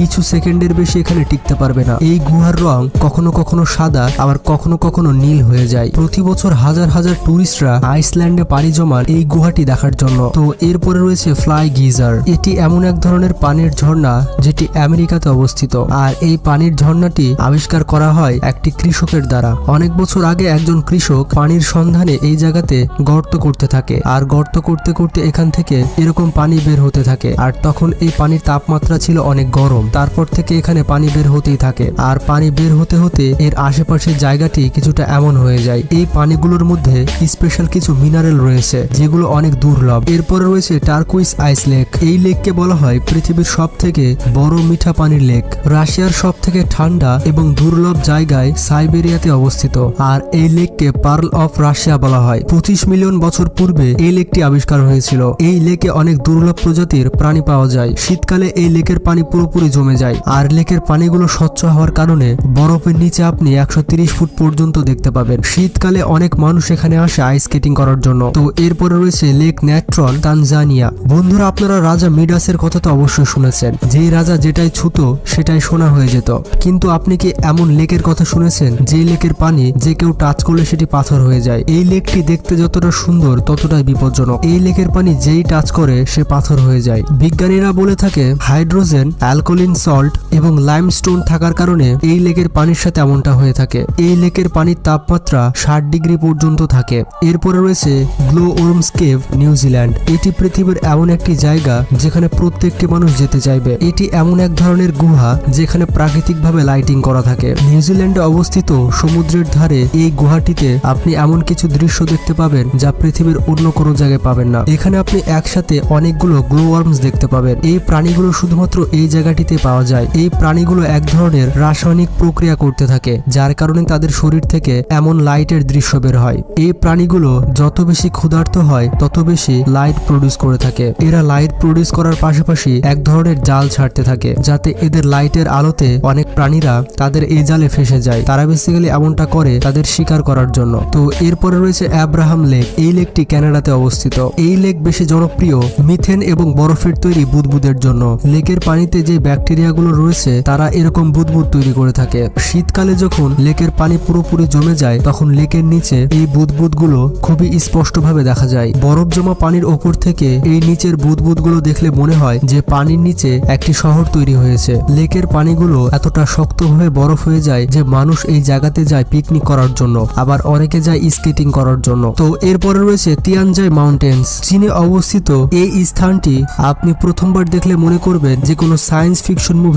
কিছু সেকেন্ডের বেশি এখানে টিকতে পারবে না। এই গুহার রং কখনো কখনো সাদা, আবার কখনো কখনো নীল হয়ে যায়। প্রতি বছর হাজার হাজার টুরিস্টরা আইসল্যান্ডে পাড়ি জমান এই গুহাটি দেখার জন্য। তো এরপরে রয়েছে ফ্লাই গিজার। এটি এমন এক ধরনের পানির ঝর্ণা যেটি আমেরিকাতে অবস্থিত, আর এই পানির ঝর্ণাটি আবিষ্কার করা হয় একটি কৃষকের দ্বারা। অনেক বছর আগে একজন কৃষক পানির সন্ধানে এই জায়গাতে গর্ত করতে থাকে, আর গর্ত করতে করতে এখান থেকে এরকম পানি বের হতে থাকে। আর তখন এই পানির তাপমাত্রা ছিল অনেক গরম, তারপর থেকে এখানে পানি বের হতেই থাকে। আর পানি বের হতে হতে এর আশেপাশের জায়গাটি কিছুটা এমন হয়ে যায়। এই পানিগুলোর মধ্যে স্পেশাল কিছু মিনারেল রয়েছে যেগুলো অনেক দুর্লভ। এরপরে রয়েছে টার্কুইস আইস লেক। এই লেককে বলা হয় পৃথিবীর সব থেকে বড় মিঠা পানির লেক। রাশিয়ার সব থেকে ঠান্ডা এবং দুর্লভ জায়গায় সাইবেরিয়াতে অবস্থিত, আর এই লেককে পার্ল অফ রাশিয়া বলা হয়। 25 মিলিয়ন বছর পূর্বে এই লেকটি আবিষ্কার হয়েছিল। এই লেকে অনেক দুর্লভ প্রজাতির প্রাণী পাওয়া যায়। শীতকালে এই লেকের পানি পুরোপুরি জমে যায়, আর লেকের পানিগুলো স্বচ্ছ হওয়ার কারণে বরফের নিচে আপনি 130 ফুট পর্যন্ত দেখতে পাবেন। শীতকালে অনেক মানুষ এখানে আসে আইস স্কেটিং করার জন্য। তো এরপরে রয়েছে লেক ন্যাট্রন, তানজানিয়া। বন্ধুরা, আপনারা রাজা মিডাসের কথা তো অবশ্যই শুনেছেন, যেই রাজা যেটাই ছুতো সেটাই সোনা হয়ে যেত। কিন্তু আপনি কি এমন লেকের কথা শুনেছেন যে লেকের পানি যে কেউ টাচ করলে সেটি পাথর হয়ে যায়? এই লেকটি দেখতে যতটা সুন্দর ততটাই বিপজ্জনক। এই লেকের পানি যেই টাচ করে সে পাথর হয়ে যায়। বিজ্ঞানীরা বলে থাকে হাইড্রোজেন, অ্যালকোলিন সল্ট এবং লাইমস্টোন থাকার কারণে এই লেকের পানির সাথে এমনটা হয়ে থাকে। এই লেকের পানির তাপমাত্রা 60 ডিগ্রি পর্যন্ত থাকে। এরপরে রয়েছে গ্লো ওর্মস কেভ, নিউজিল্যান্ড। এটি পৃথিবীর এমন একটি জায়গা যেখানে প্রত্যেকটি মানুষ যেতে চাইবে। এটি এমন এক ধরনের গুহা যেখানে প্রাকৃতিকভাবে লাইটিং করা থাকে। নিউজিল্যান্ডে অবস্থিত সমুদ্রের ধারে এই গুহাটিতে আপনি এমন কিছু দৃশ্য দেখতে পাবেন যা পৃথিবীর অন্য কোনো জায়গায় পাবেন না। এখানে আপনি একসাথে অনেকগুলো গ্লো ওয়ার্মস দেখতে পাবেন। এই প্রাণীগুলো শুধুমাত্র এই জায়গাটিতে পাওয়া যায়। এই প্রাণীগুলো এক ধরনের রাসায়নিক প্রক্রিয়া করতে থাকে, যার কারণে তাদের শরীর থেকে এমন লাইটের দৃশ্য বের হয়। এই প্রাণীগুলো যত বেশি ক্ষুধার্ত হয় তত বেশি লাইট প্রডিউস করে থাকে। এরা লাইট প্রডিউস করার পাশাপাশি এক ধরনের জাল ছাড়তে থাকে, যাতে এদের লাইটের আলোতে অনেক প্রাণীরা তাদের এই জালে ফেসে যায়। তারা বেসিক্যালি এমনটা করে তাদের শিকার করার জন্য। তো এরপরে রয়েছে অ্যাব্রাহাম লেক। এই লেকটি কানাডাতে অবস্থিত। এই লেক বেশি জনপ্রিয় মিথেন এবং বরফের তৈরি বুদবুদের জন্য। লেকের পানিতে যে ব্যাকটেরিয়াগুলো রয়েছে তারা এরকম বুদবুদ তৈরি করে থাকে। শীতকালে যখন লেকের পানি পুরোপুরি জমে যায় তখন লেকের নিচে এই বুদবুদগুলো খুবই স্পষ্টভাবে দেখা যায়। বরফ জমা পানির ওপর থেকে এই নিচের বুদবুদগুলো দেখলে মনে হয় যে পানির নিচে একটি শহর তৈরি হয়েছে। লেকের পানিগুলো এতটা শক্তভাবে বরফ হয়ে যায় যে মানুষ এই জায়গাতে যায় পিকনিক করার জন্য, আবার অনেকে যায় স্কেটিং করার জন্য। তো এরপরে রয়েছে তিয়ানজাই মাউন্টেন্স, চীনে অবস্থিত। এই স্থানটি আপনি প্রথমবার দেখলে মনে করবেন যে কোনো সায়েন্স ফিকশন মুভি